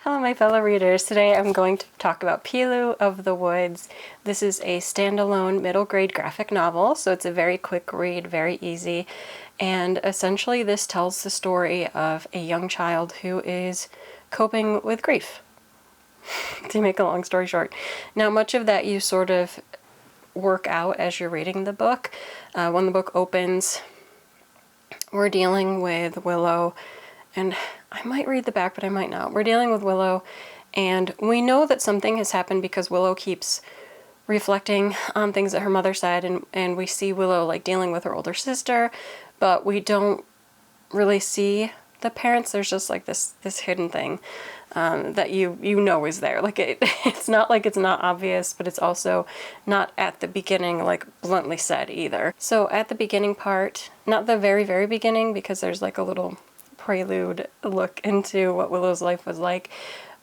Hello my fellow readers, today I'm going to talk about Pilu of the Woods. This is a standalone middle grade graphic novel, so it's a very quick read, very easy, and essentially this tells the story of a young child who is coping with grief, to make a long story short. Now much of that you sort of work out as you're reading the book. When the book opens, we're dealing with Willow, and I might read the back, but I might not. We're dealing with Willow, and we know that something has happened because Willow keeps reflecting on things that her mother said, and we see Willow like dealing with her older sister, but we don't really see the parents. There's just like this hidden thing that you know is there. Like it's not like it's not obvious, but it's also not at the beginning like bluntly said either. So at the beginning part, not the very, very beginning, because there's like a little prelude look into what Willow's life was like,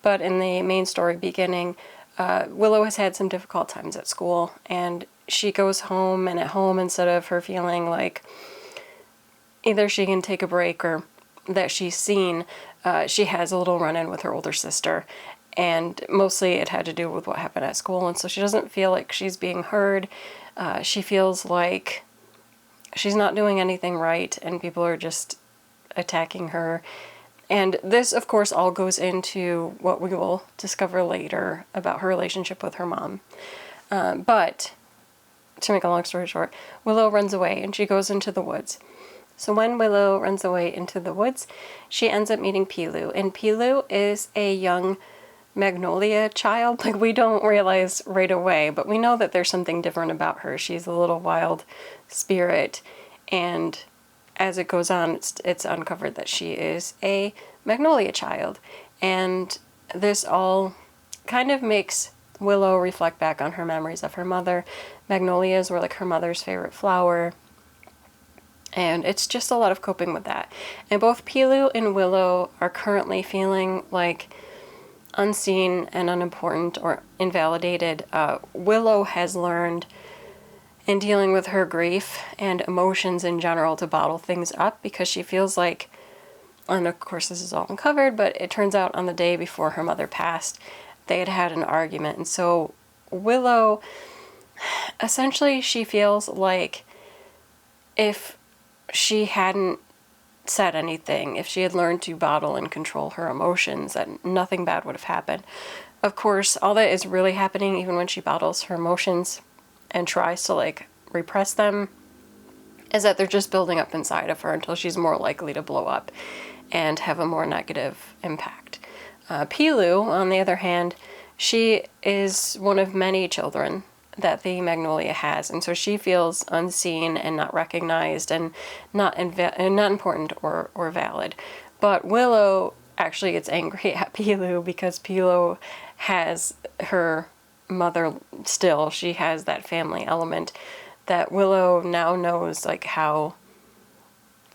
but in the main story beginning, Willow has had some difficult times at school, and she goes home, and at home, instead of her feeling like either she can take a break or that she's seen, she has a little run-in with her older sister, and mostly it had to do with what happened at school, and so she doesn't feel like she's being heard. She feels like she's not doing anything right, and people are just attacking her. And this, of course, all goes into what we will discover later about her relationship with her mom. But to make a long story short, Willow runs away and she goes into the woods. So when Willow runs away into the woods, she ends up meeting Pilu. And Pilu is a young magnolia child. Like, we don't realize right away, but we know that there's something different about her. She's a little wild spirit, and as it goes on, it's uncovered that she is a magnolia child. And this all kind of makes Willow reflect back on her memories of her mother. Magnolias were like her mother's favorite flower, and it's just a lot of coping with that. And both Pilu and Willow are currently feeling like unseen and unimportant or invalidated. Willow has learned in dealing with her grief and emotions in general to bottle things up, because she feels like, and of course this is all uncovered, but it turns out on the day before her mother passed, they had had an argument. And so Willow, essentially she feels like if she hadn't said anything, if she had learned to bottle and control her emotions, that nothing bad would have happened. Of course, all that is really happening, even when she bottles her emotions and tries to like repress them, is that they're just building up inside of her until she's more likely to blow up and have a more negative impact. Pilu, on the other hand, she is one of many children that the magnolia has, and so she feels unseen and not recognized and not important or valid. But Willow actually gets angry at Pilu because Pilu has her mother still. She has that family element that Willow now knows, like how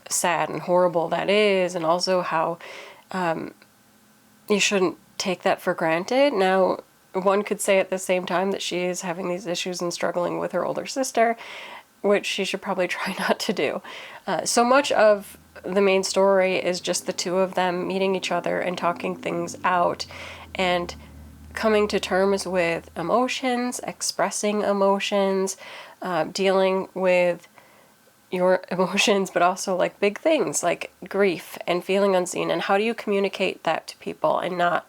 sad and horrible that is, and also how you shouldn't take that for granted. Now, one could say at the same time that she is having these issues and struggling with her older sister, which she should probably try not to do. So much of the main story is just the two of them meeting each other and talking things out and coming to terms with emotions, expressing emotions, dealing with your emotions, but also like big things like grief and feeling unseen, and how do you communicate that to people, and not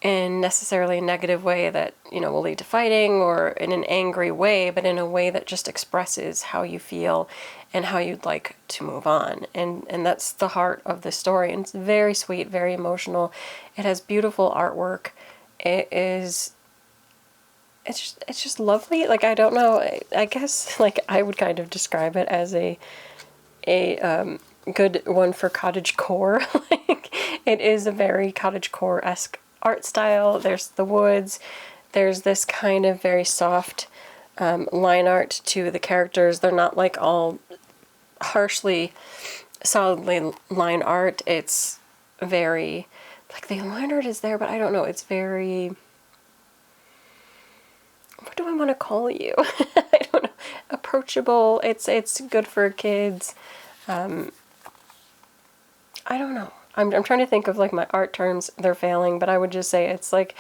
in necessarily a negative way that, you know, will lead to fighting, or in an angry way, but in a way that just expresses how you feel and how you'd like to move on. And that's the heart of the story. And it's very sweet, very emotional. It has beautiful artwork. It's just lovely. Like, I don't know, I guess like I would kind of describe it as a good one for cottagecore. Like, it is a very cottagecore-esque art style. There's the woods. There's this kind of very soft line art to the characters. They're not like all harshly, solidly line art. It's very, like, the line art is there, but I don't know. It's very, what do I want to call you? I don't know. Approachable. It's good for kids. I don't know. I'm trying to think of like my art terms. They're failing, but I would just say it's like,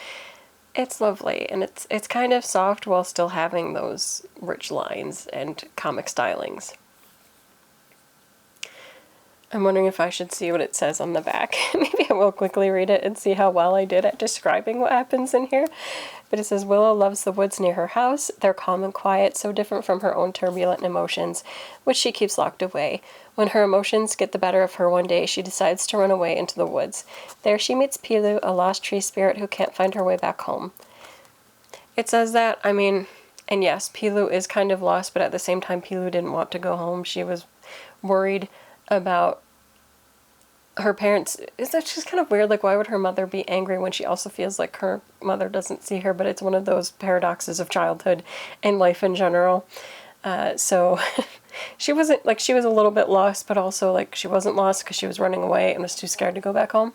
it's lovely, and it's kind of soft while still having those rich lines and comic stylings. I'm wondering if I should see what it says on the back. Maybe I will quickly read it and see how well I did at describing what happens in here. But it says, Willow loves the woods near her house. They're calm and quiet, so different from her own turbulent emotions, which she keeps locked away. When her emotions get the better of her one day, she decides to run away into the woods. There she meets Pilu, a lost tree spirit who can't find her way back home. It says that, I mean, and yes, Pilu is kind of lost, but at the same time, Pilu didn't want to go home. She was worried about her parents. It's just kind of weird, like why would her mother be angry when she also feels like her mother doesn't see her? But it's one of those paradoxes of childhood and life in general. So she wasn't, like, she was a little bit lost, but also like she wasn't lost because she was running away and was too scared to go back home.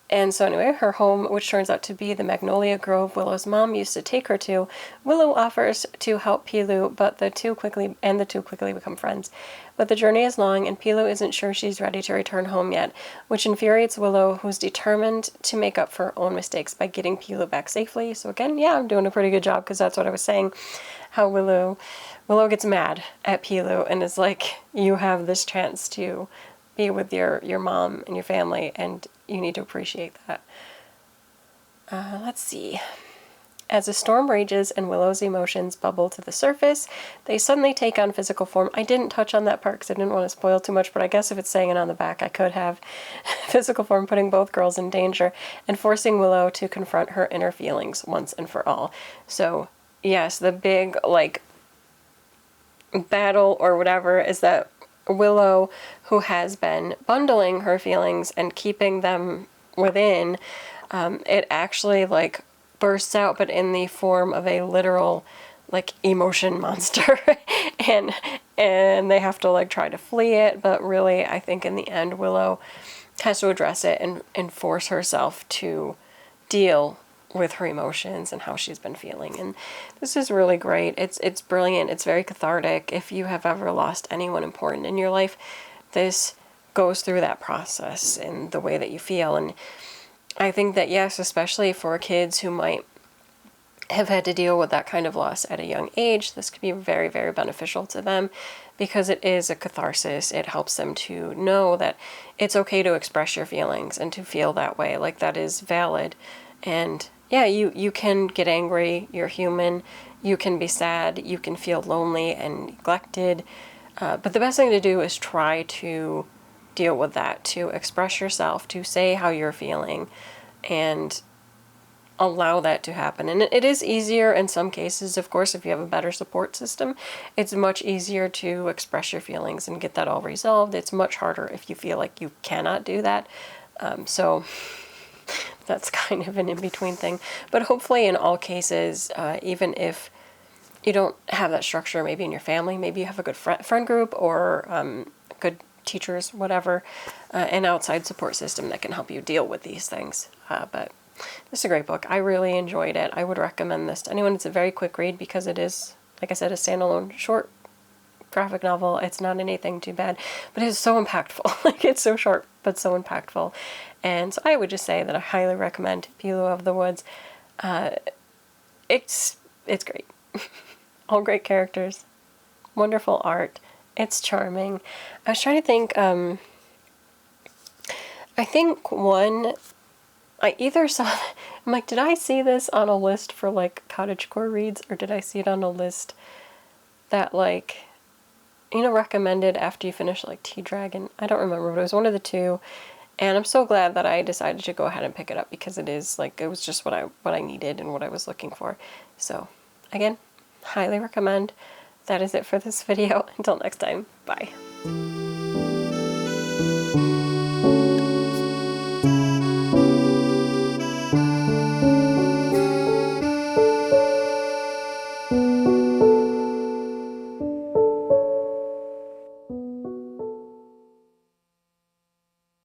And so anyway, her home, which turns out to be the Magnolia Grove Willow's mom used to take her to, Willow offers to help Pilu, but the two quickly become friends. But the journey is long, and Pilu isn't sure she's ready to return home yet, which infuriates Willow, who's determined to make up for her own mistakes by getting Pilu back safely. So again, yeah, I'm doing a pretty good job, because that's what I was saying, how Willow gets mad at Pilu and is like, you have this chance to be with your mom and your family, and you need to appreciate that. Let's see. As a storm rages and Willow's emotions bubble to the surface, they suddenly take on physical form. I didn't touch on that part because I didn't want to spoil too much, but I guess if it's saying it on the back, I could have. Physical form putting both girls in danger and forcing Willow to confront her inner feelings once and for all. So, yes, the big, like, battle or whatever is that Willow, who has been bundling her feelings and keeping them within, it actually, like, bursts out, but in the form of a literal, like, emotion monster. and they have to, like, try to flee it, but really, I think in the end, Willow has to address it and force herself to deal with her emotions and how she's been feeling. And this is really great. It's brilliant. It's very cathartic. If you have ever lost anyone important in your life, this goes through that process in the way that you feel. And I think that, yes, especially for kids who might have had to deal with that kind of loss at a young age, this could be very, very beneficial to them, because it is a catharsis. It helps them to know that it's okay to express your feelings and to feel that way, like that is valid. And yeah, you can get angry, you're human, you can be sad, you can feel lonely and neglected, but the best thing to do is try to deal with that, to express yourself, to say how you're feeling, and allow that to happen. And it is easier in some cases, of course, if you have a better support system. It's much easier to express your feelings and get that all resolved. It's much harder if you feel like you cannot do that. So that's kind of an in-between thing. But hopefully in all cases, even if you don't have that structure, maybe in your family, maybe you have a good friend group or good teachers, whatever, an outside support system that can help you deal with these things. But this is a great book. I really enjoyed it. I would recommend this to anyone. It's a very quick read because it is, like I said, a standalone short graphic novel. It's not anything too bad, but it's so impactful. Like, it's so short, but so impactful. And so I would just say that I highly recommend Pilu of the Woods. It's great. All great characters. Wonderful art. It's charming. I was trying to think, I think one, I either saw, I'm like, did I see this on a list for, like, cottagecore reads, or did I see it on a list that, like, you know, recommended after you finish, like, Tea Dragon? I don't remember, but it was one of the two, and I'm so glad that I decided to go ahead and pick it up, because it is, like, it was just what I needed and what I was looking for. So, again, highly recommend. That is it for this video. Until next time, bye.